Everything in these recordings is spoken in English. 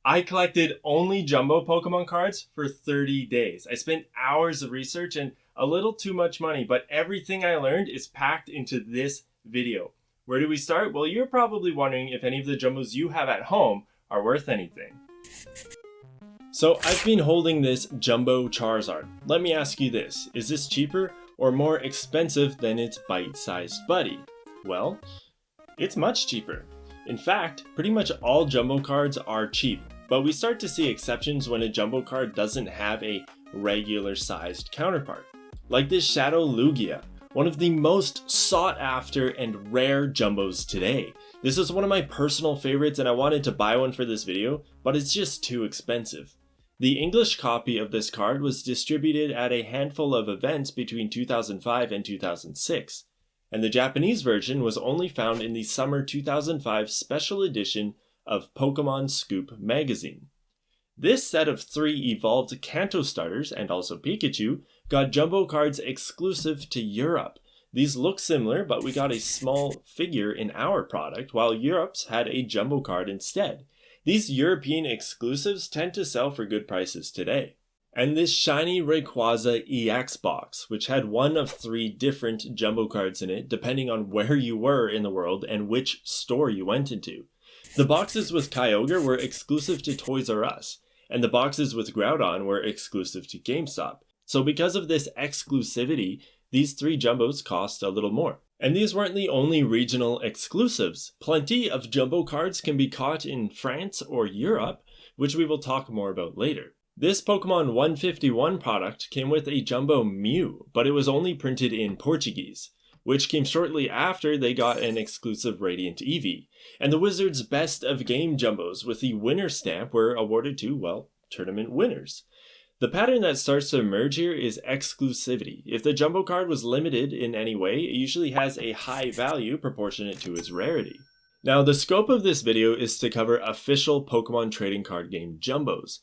I collected only Jumbo Pokemon cards for 30 days. I spent hours of research and a little too much money, but everything I learned is packed into this video. Where do we start? Well, you're probably wondering if any of the Jumbos you have at home are worth anything. So I've been holding this Jumbo Charizard. Let me ask you this, is this cheaper or more expensive than its bite-sized buddy? Well, it's much cheaper. In fact, pretty much all Jumbo cards are cheap, but we start to see exceptions when a Jumbo card doesn't have a regular sized counterpart. Like this Shadow Lugia, one of the most sought after and rare Jumbos today. This is one of my personal favorites and I wanted to buy one for this video, but it's just too expensive. The English copy of this card was distributed at a handful of events between 2005 and 2006, and the Japanese version was only found in the summer 2005 special edition of Pokemon Scoop magazine. This set of 3 evolved Kanto starters, and also Pikachu, got Jumbo cards exclusive to Europe. These look similar, but we got a small figure in our product, while Europe's had a Jumbo card instead. These European exclusives tend to sell for good prices today. And this shiny Rayquaza EX box, which had one of 3 different Jumbo cards in it, depending on where you were in the world and which store you went into. The boxes with Kyogre were exclusive to Toys R Us, and the boxes with Groudon were exclusive to GameStop. So because of this exclusivity, these 3 Jumbos cost a little more. And these weren't the only regional exclusives. Plenty of Jumbo cards can be caught in France or Europe, which we will talk more about later. This Pokemon 151 product came with a Jumbo Mew, but it was only printed in Portuguese, which came shortly after they got an exclusive Radiant Eevee. And the Wizards' Best of Game Jumbos with the winner stamp were awarded to, well, tournament winners. The pattern that starts to emerge here is exclusivity. If the Jumbo card was limited in any way, it usually has a high value proportionate to its rarity. Now, the scope of this video is to cover official Pokemon trading card game Jumbos,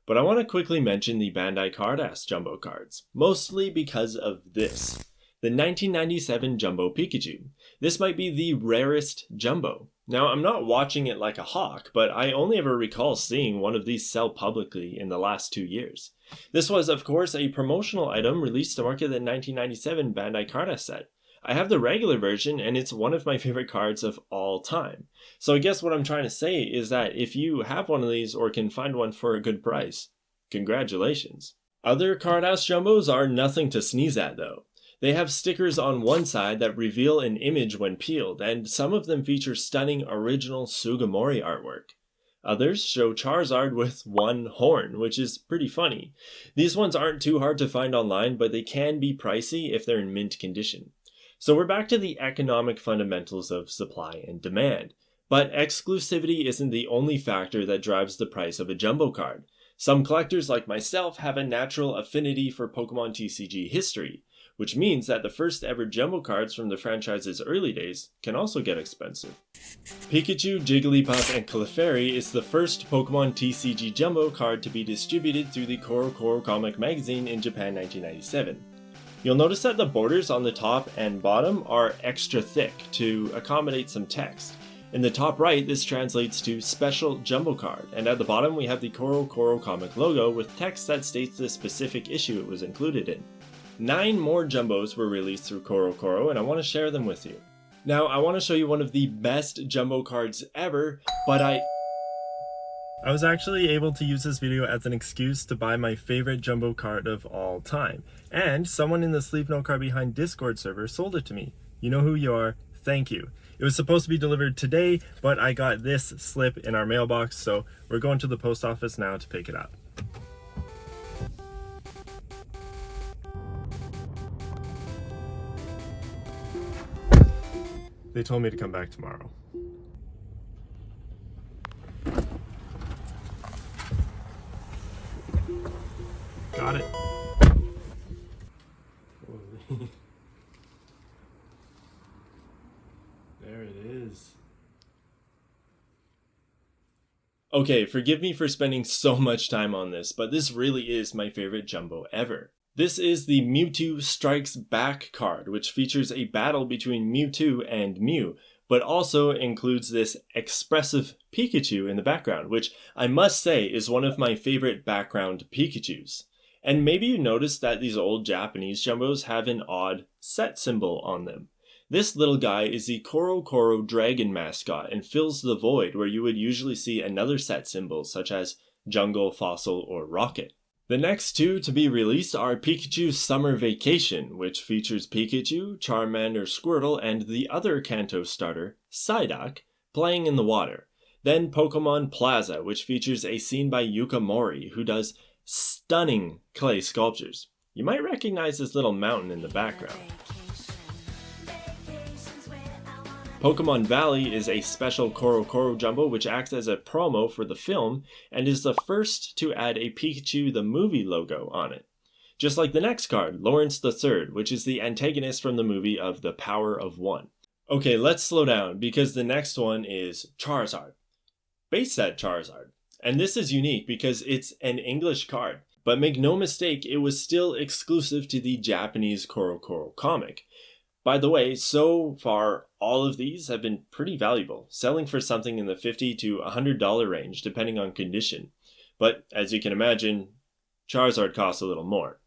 but I want to quickly mention the Bandai Card-Ass Jumbo cards, mostly because of this. The 1997 Jumbo Pikachu. This might be the rarest Jumbo. Now, I'm not watching it like a hawk, but I only ever recall seeing one of these sell publicly in the last 2 years. This was, of course, a promotional item released to market the 1997 Bandai Card-Ass set. I have the regular version, and it's one of my favorite cards of all time. So I guess what I'm trying to say is that if you have one of these or can find one for a good price, congratulations. Other Card-Ass Jumbos are nothing to sneeze at, though. They have stickers on one side that reveal an image when peeled, and some of them feature stunning original Sugimori artwork. Others show Charizard with one horn, which is pretty funny. These ones aren't too hard to find online, but they can be pricey if they're in mint condition. So we're back to the economic fundamentals of supply and demand. But exclusivity isn't the only factor that drives the price of a Jumbo card. Some collectors like myself have a natural affinity for Pokemon TCG history, which means that the first ever Jumbo cards from the franchise's early days can also get expensive. Pikachu, Jigglypuff, and Clefairy is the first Pokemon TCG Jumbo card to be distributed through the Koro comic magazine in Japan 1997. You'll notice that the borders on the top and bottom are extra thick to accommodate some text. In the top right, this translates to Special Jumbo Card, and at the bottom we have the Koro comic logo with text that states the specific issue it was included in. 9 more Jumbos were released through Koro, and I want to share them with you. Now, I want to show you one of the best Jumbo cards ever, but I was actually able to use this video as an excuse to buy my favorite Jumbo card of all time. And someone in the Sleep No Card Behind Discord server sold it to me. You know who you are. Thank you. It was supposed to be delivered today, but I got this slip in our mailbox, so we're going to the post office now to pick it up. They told me to come back tomorrow. Got it. There it is. Okay, forgive me for spending so much time on this, but this really is my favorite Jumbo ever. This is the Mewtwo Strikes Back card, which features a battle between Mewtwo and Mew, but also includes this expressive Pikachu in the background, which I must say is one of my favorite background Pikachus. And maybe you noticed that these old Japanese Jumbos have an odd set symbol on them. This little guy is the Koro Koro dragon mascot and fills the void where you would usually see another set symbol such as Jungle, Fossil, or Rocket. The next two to be released are Pikachu Summer Vacation, which features Pikachu, Charmander, Squirtle, and the other Kanto starter, Psyduck, playing in the water. Then Pokemon Plaza, which features a scene by Yuka Mori, who does stunning clay sculptures. You might recognize this little mountain in the background. Pokemon Valley is a special Koro Koro Jumbo which acts as a promo for the film and is the first to add a Pikachu the movie logo on it. Just like the next card, Lawrence III, which is the antagonist from the movie of The Power of One. Okay, let's slow down because the next one is Charizard. Base set Charizard. And this is unique because it's an English card. But make no mistake, it was still exclusive to the Japanese Koro Koro comic. By the way, so far, all of these have been pretty valuable, selling for something in the $50 to $100 range, depending on condition. But, as you can imagine, Charizard costs a little more.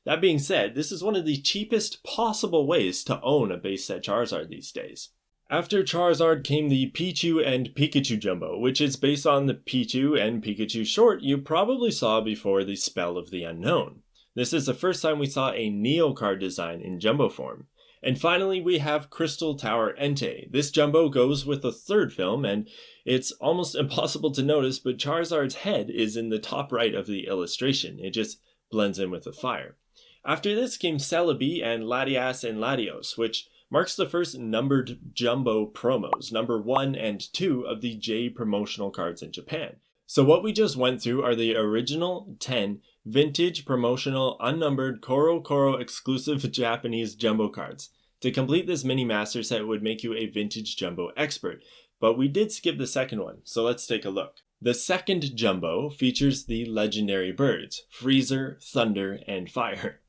That being said, this is one of the cheapest possible ways to own a base set Charizard these days. After Charizard came the Pichu and Pikachu Jumbo, which is based on the Pichu and Pikachu short you probably saw before the Spell of the Unknown. This is the first time we saw a Neo card design in Jumbo form. And finally, we have Crystal Tower Entei. This Jumbo goes with the third film, and it's almost impossible to notice, but Charizard's head is in the top right of the illustration. It just blends in with the fire. After this came Celebi and Latias and Latios, which marks the first numbered Jumbo promos, number 1 and 2 of the J promotional cards in Japan. So what we just went through are the original 10 vintage promotional unnumbered Koro Koro exclusive Japanese Jumbo cards. To complete this mini master set would make you a vintage Jumbo expert, but we did skip the second one, so let's take a look. The second Jumbo features the legendary birds, Freezer, Thunder, and Fire.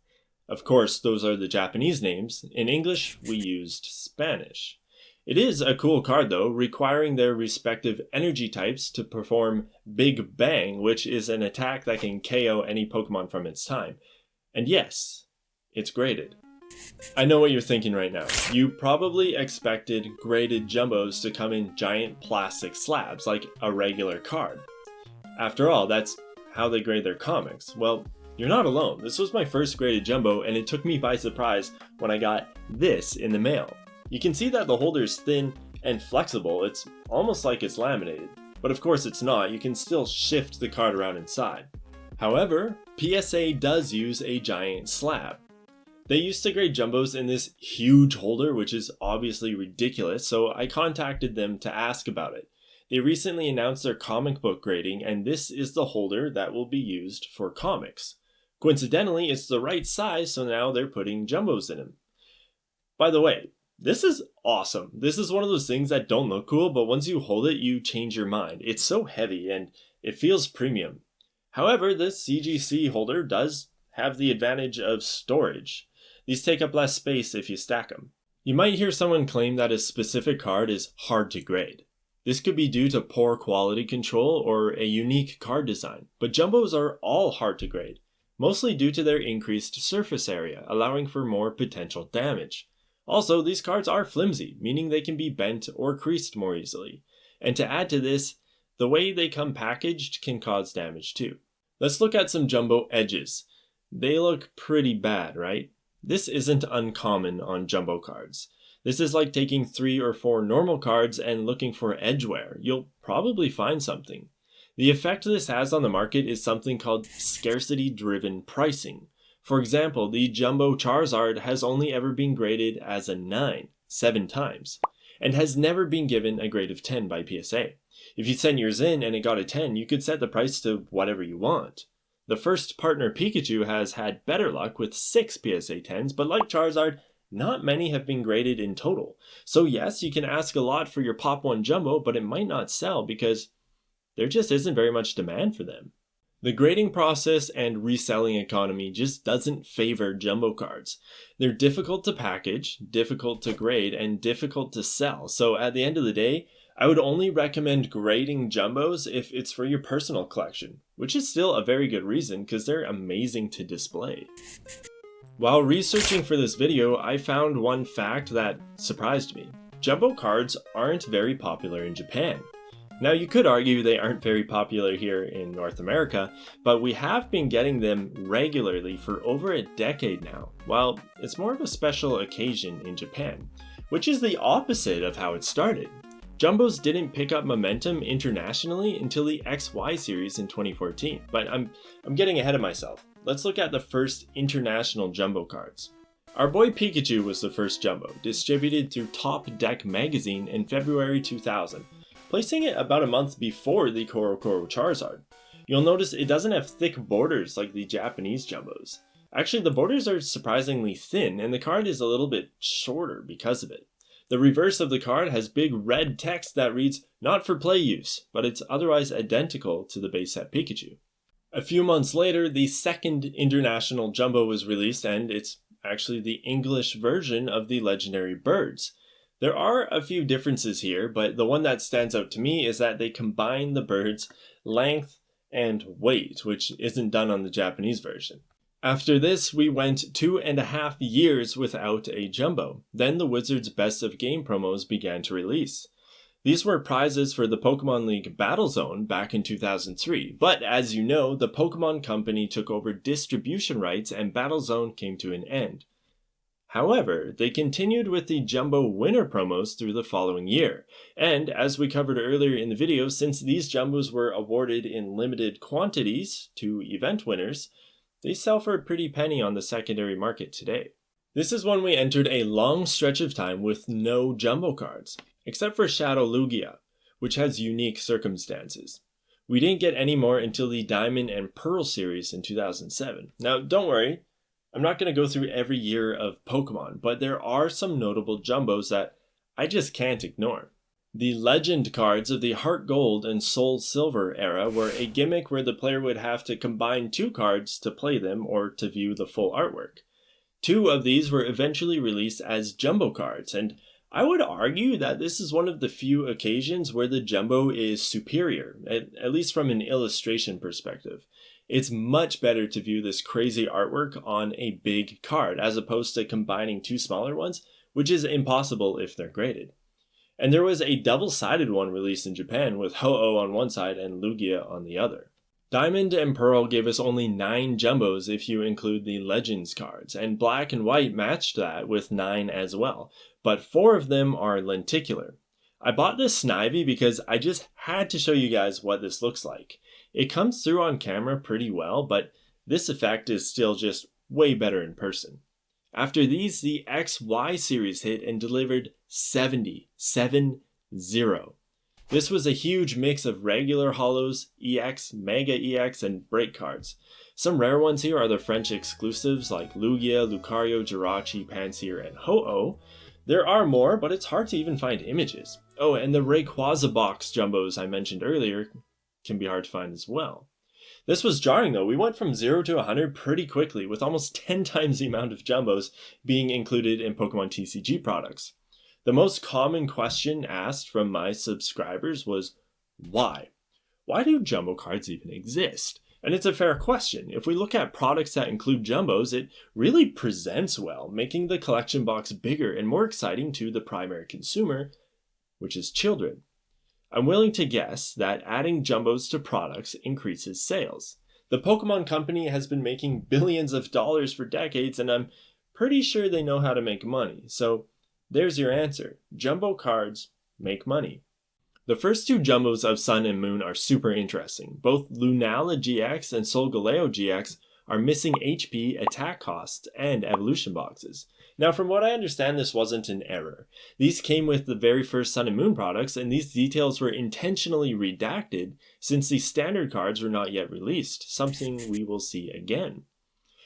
Of course, those are the Japanese names. In English, we used Spanish. It is a cool card though, requiring their respective energy types to perform Big Bang, which is an attack that can KO any Pokemon from its time. And yes, it's graded. I know what you're thinking right now. You probably expected graded Jumbos to come in giant plastic slabs, like a regular card. After all, that's how they grade their comics. Well, you're not alone. This was my first graded Jumbo, and it took me by surprise when I got this in the mail. You can see that the holder is thin and flexible. It's almost like it's laminated. But of course it's not. You can still shift the card around inside. However, PSA does use a giant slab. They used to grade Jumbos in this huge holder, which is obviously ridiculous, so I contacted them to ask about it. They recently announced their comic book grading, and this is the holder that will be used for comics. Coincidentally, it's the right size, so now they're putting Jumbos in them. By the way, this is awesome. This is one of those things that don't look cool, but once you hold it, you change your mind. It's so heavy, and it feels premium. However, the CGC holder does have the advantage of storage. These take up less space if you stack them. You might hear someone claim that a specific card is hard to grade. This could be due to poor quality control or a unique card design, but Jumbos are all hard to grade, mostly due to their increased surface area, allowing for more potential damage. Also, these cards are flimsy, meaning they can be bent or creased more easily. And to add to this, the way they come packaged can cause damage too. Let's look at some Jumbo edges. They look pretty bad, right? This isn't uncommon on Jumbo cards. This is like taking 3 or 4 normal cards and looking for edge wear. You'll probably find something. The effect this has on the market is something called scarcity-driven pricing. For example, the Jumbo Charizard has only ever been graded as a 9, 7 times, and has never been given a grade of 10 by PSA. If you sent yours in and it got a 10, you could set the price to whatever you want. The first partner Pikachu has had better luck with 6 PSA 10s, but like Charizard, not many have been graded in total. So yes, you can ask a lot for your Pop 1 Jumbo, but it might not sell because there just isn't very much demand for them. The grading process and reselling economy just doesn't favor jumbo cards. They're difficult to package, difficult to grade, and difficult to sell. So at the end of the day, I would only recommend grading jumbos if it's for your personal collection, which is still a very good reason because they're amazing to display. While researching for this video, I found one fact that surprised me. Jumbo cards aren't very popular in Japan. Now you could argue they aren't very popular here in North America, but we have been getting them regularly for over a decade now, while it's more of a special occasion in Japan, which is the opposite of how it started. Jumbos didn't pick up momentum internationally until the XY series in 2014, but I'm getting ahead of myself. Let's look at the first international jumbo cards. Our boy Pikachu was the first jumbo, distributed through Top Deck magazine in February 2000. Placing it about a month before the Korokoro Charizard. You'll notice it doesn't have thick borders like the Japanese jumbos. Actually, the borders are surprisingly thin, and the card is a little bit shorter because of it. The reverse of the card has big red text that reads, "Not for play use," but it's otherwise identical to the base set Pikachu. A few months later, the second international jumbo was released, and it's actually the English version of the legendary birds. There are a few differences here, but the one that stands out to me is that they combine the bird's length and weight, which isn't done on the Japanese version. After this, we went 2.5 years without a jumbo. Then the Wizards Best of Game promos began to release. These were prizes for the Pokemon League Battle Zone back in 2003, but as you know, the Pokemon Company took over distribution rights and Battle Zone came to an end. However, they continued with the Jumbo Winner promos through the following year, and as we covered earlier in the video, since these Jumbos were awarded in limited quantities to event winners, they sell for a pretty penny on the secondary market today. This is when we entered a long stretch of time with no Jumbo cards, except for Shadow Lugia, which has unique circumstances. We didn't get any more until the Diamond and Pearl series in 2007. Now, don't worry. I'm not going to go through every year of Pokemon, but there are some notable Jumbos that I just can't ignore. The Legend cards of the Heart Gold and Soul Silver era were a gimmick where the player would have to combine 2 cards to play them or to view the full artwork. 2 of these were eventually released as Jumbo cards, and I would argue that this is one of the few occasions where the Jumbo is superior, at least from an illustration perspective. It's much better to view this crazy artwork on a big card as opposed to combining 2 smaller ones, which is impossible if they're graded. And there was a double-sided one released in Japan with Ho-Oh on one side and Lugia on the other. Diamond and Pearl gave us only 9 Jumbos if you include the Legends cards, and Black and White matched that with 9 as well, but 4 of them are lenticular. I bought this Snivy because I just had to show you guys what this looks like. It comes through on camera pretty well, but this effect is still just way better in person. After these, the XY series hit and delivered 70. This was a huge mix of regular holos, EX, Mega EX, and break cards. Some rare ones here are the French exclusives like Lugia, Lucario, Jirachi, Pansear, and Ho-Oh. There are more, but it's hard to even find images. Oh, and the Rayquaza box Jumbos I mentioned earlier can be hard to find as well. This was jarring though. We went from 0 to 100 pretty quickly, with almost 10 times the amount of Jumbos being included in Pokemon TCG products. The most common question asked from my subscribers was, why? Why do Jumbo cards even exist? And it's a fair question. If we look at products that include Jumbos, it really presents well, making the collection box bigger and more exciting to the primary consumer, which is children. I'm willing to guess that adding Jumbos to products increases sales. The Pokemon Company has been making billions of dollars for decades, and I'm pretty sure they know how to make money. So there's your answer. Jumbo cards make money. The first 2 Jumbos of Sun and Moon are super interesting. Both Lunala GX and Solgaleo GX are missing HP, attack costs, and evolution boxes. Now, from what I understand, this wasn't an error. These came with the very first Sun and Moon products, and these details were intentionally redacted since the standard cards were not yet released, something we will see again.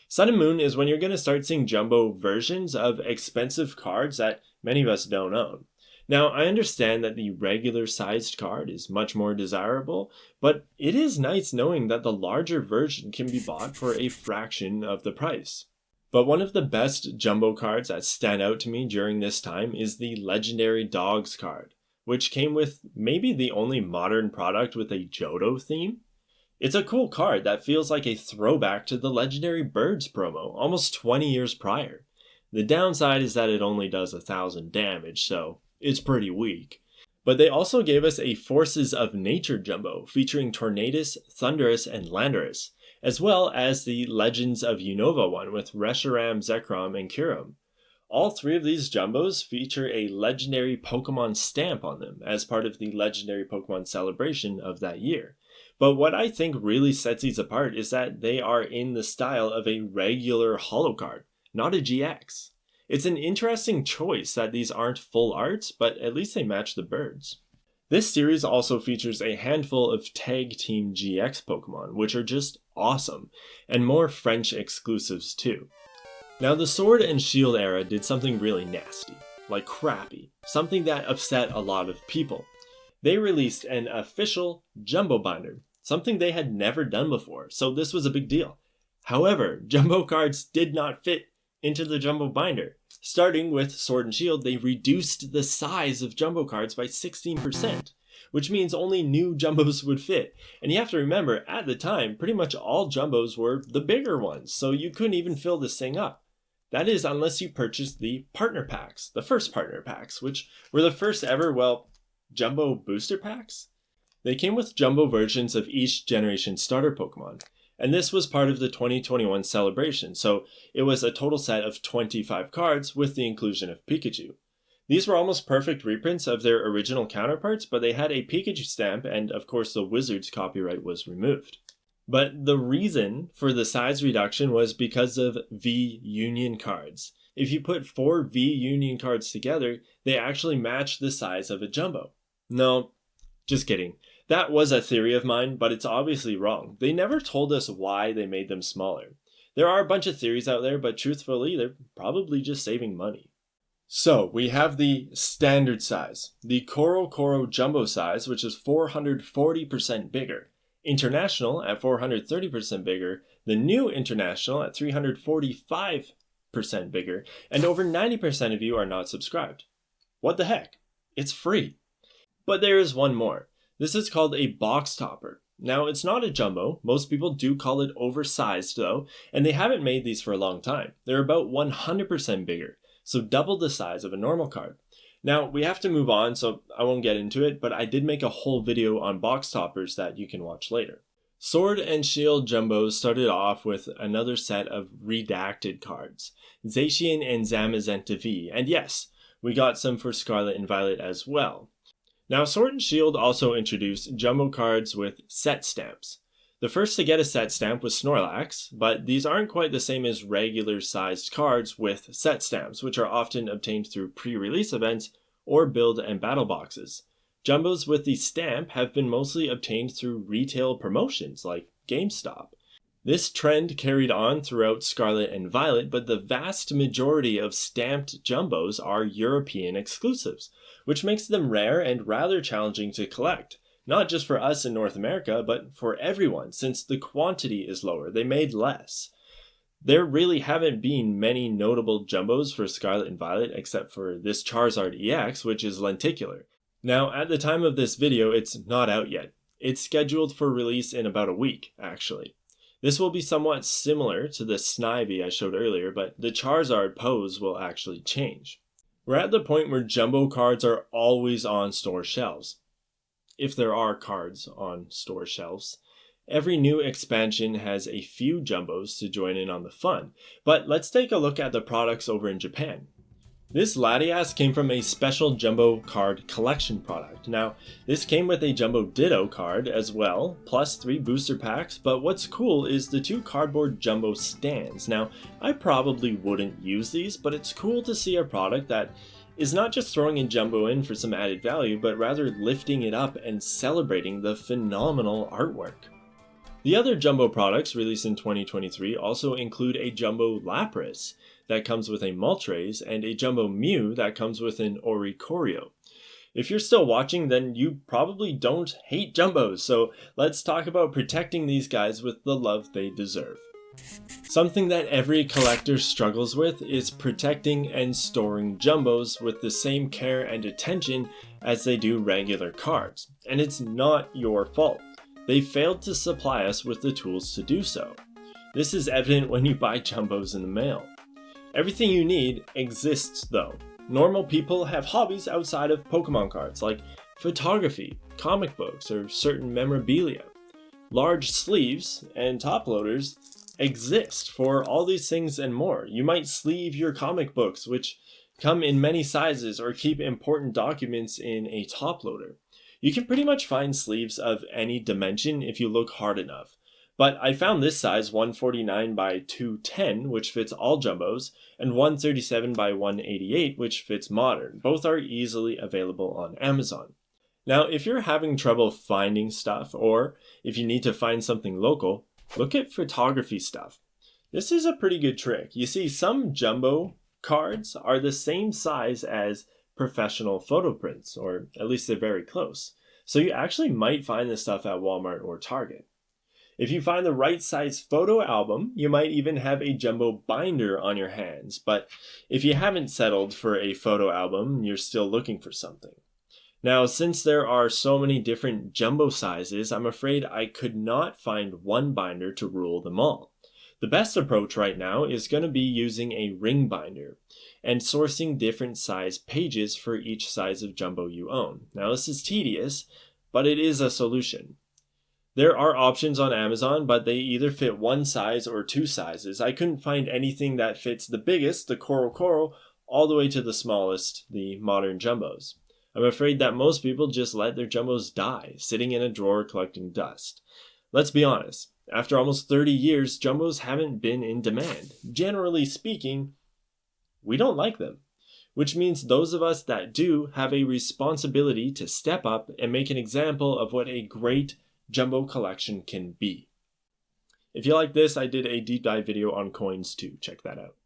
Sun and Moon is when you're going to start seeing Jumbo versions of expensive cards that many of us don't own. Now, I understand that the regular sized card is much more desirable, but it is nice knowing that the larger version can be bought for a fraction of the price. But one of the best jumbo cards that stand out to me during this time is the Legendary Dogs card, which came with maybe the only modern product with a Johto theme. It's a cool card that feels like a throwback to the Legendary Birds promo almost 20 years prior. The downside is that it only does 1,000 damage, so it's pretty weak. But they also gave us a Forces of Nature Jumbo featuring Tornadus, Thundurus, and Landorus, as well as the Legends of Unova one with Reshiram, Zekrom, and Kyurem. All three of these Jumbos feature a legendary Pokemon stamp on them as part of the legendary Pokemon celebration of that year. But what I think really sets these apart is that they are in the style of a regular holo card, not a GX. It's an interesting choice that these aren't full arts, but at least they match the birds. This series also features a handful of Tag Team GX Pokemon, which are just awesome, and more French exclusives too. Now the Sword and Shield era did something really nasty, like crappy, something that upset a lot of people. They released an official Jumbo binder, something they had never done before, so this was a big deal. However, Jumbo cards did not fit into the Jumbo binder. Starting with Sword and Shield, they reduced the size of Jumbo cards by 16%, which means only new Jumbos would fit. And you have to remember, at the time, pretty much all Jumbos were the bigger ones, so you couldn't even fill this thing up. That is, unless you purchased the partner packs, the first partner packs, which were the first ever, Jumbo booster packs? They came with Jumbo versions of each generation starter Pokemon. And this was part of the 2021 celebration, so it was a total set of 25 cards with the inclusion of Pikachu. These were almost perfect reprints of their original counterparts, but they had a Pikachu stamp, and of course the Wizards copyright was removed. But the reason for the size reduction was because of V-Union cards. If you put 4 V-Union cards together, they actually match the size of a Jumbo. No, just kidding. That was a theory of mine, but it's obviously wrong. They never told us why they made them smaller. There are a bunch of theories out there, but truthfully, they're probably just saving money. So, we have the standard size, the Koro Jumbo size, which is 440% bigger, International at 430% bigger, the new International at 345% bigger, and over 90% of you are not subscribed. What the heck? It's free. But there is one more. This is called a box topper. Now, it's not a jumbo. Most people do call it oversized though, and they haven't made these for a long time. They're about 100% bigger, so double the size of a normal card. Now, we have to move on, so I won't get into it, but I did make a whole video on box toppers that you can watch later. Sword and Shield Jumbos started off with another set of redacted cards, Zacian and Zamazenta V, and yes, we got some for Scarlet and Violet as well. Now, Sword and Shield also introduced Jumbo cards with set stamps. The first to get a set stamp was Snorlax, but these aren't quite the same as regular sized cards with set stamps, which are often obtained through pre-release events or build and battle boxes. Jumbos with the stamp have been mostly obtained through retail promotions like GameStop. This trend carried on throughout Scarlet and Violet, but the vast majority of stamped Jumbos are European exclusives, which makes them rare and rather challenging to collect. Not just for us in North America, but for everyone, since the quantity is lower. They made less. There really haven't been many notable Jumbos for Scarlet and Violet except for this Charizard EX, which is lenticular. Now, at the time of this video, it's not out yet. It's scheduled for release in about a week, actually. This will be somewhat similar to the Snivy I showed earlier, but the Charizard pose will actually change. We're at the point where Jumbo cards are always on store shelves. If there are cards on store shelves. Every new expansion has a few Jumbos to join in on the fun, but let's take a look at the products over in Japan. This Latias came from a special Jumbo card collection product. Now, this came with a Jumbo Ditto card as well, plus 3 booster packs, but what's cool is the 2 cardboard Jumbo stands. Now, I probably wouldn't use these, but it's cool to see a product that is not just throwing a Jumbo in for some added value, but rather lifting it up and celebrating the phenomenal artwork. The other Jumbo products released in 2023 also include a Jumbo Lapras that comes with a Moltres and a Jumbo Mew that comes with an Oricorio. If you're still watching, then you probably don't hate jumbos, so let's talk about protecting these guys with the love they deserve. Something that every collector struggles with is protecting and storing jumbos with the same care and attention as they do regular cards, and it's not your fault. They failed to supply us with the tools to do so. This is evident when you buy jumbos in the mail. Everything you need exists though. Normal people have hobbies outside of Pokemon cards like photography, comic books, or certain memorabilia. Large sleeves and top loaders exist for all these things and more. You might sleeve your comic books, which come in many sizes, or keep important documents in a top loader. You can pretty much find sleeves of any dimension if you look hard enough. But I found this size 149 by 210, which fits all jumbos, and 137 by 188, which fits modern. Both are easily available on Amazon. Now, if you're having trouble finding stuff, or if you need to find something local, look at photography stuff. This is a pretty good trick. You see, some jumbo cards are the same size as professional photo prints, or at least they're very close. So you actually might find this stuff at Walmart or Target. If you find the right size photo album, you might even have a jumbo binder on your hands. But if you haven't settled for a photo album, you're still looking for something. Now, since there are so many different jumbo sizes, I'm afraid I could not find one binder to rule them all. The best approach right now is going to be using a ring binder and sourcing different size pages for each size of jumbo you own. Now, this is tedious, but it is a solution. There are options on Amazon, but they either fit one size or two sizes. I couldn't find anything that fits the biggest, the Coral, all the way to the smallest, the modern jumbos. I'm afraid that most people just let their jumbos die, sitting in a drawer collecting dust. Let's be honest, after almost 30 years, jumbos haven't been in demand. Generally speaking, we don't like them, which means those of us that do have a responsibility to step up and make an example of what a great jumbo collection can be. If you like this, I did a deep dive video on coins too. Check that out.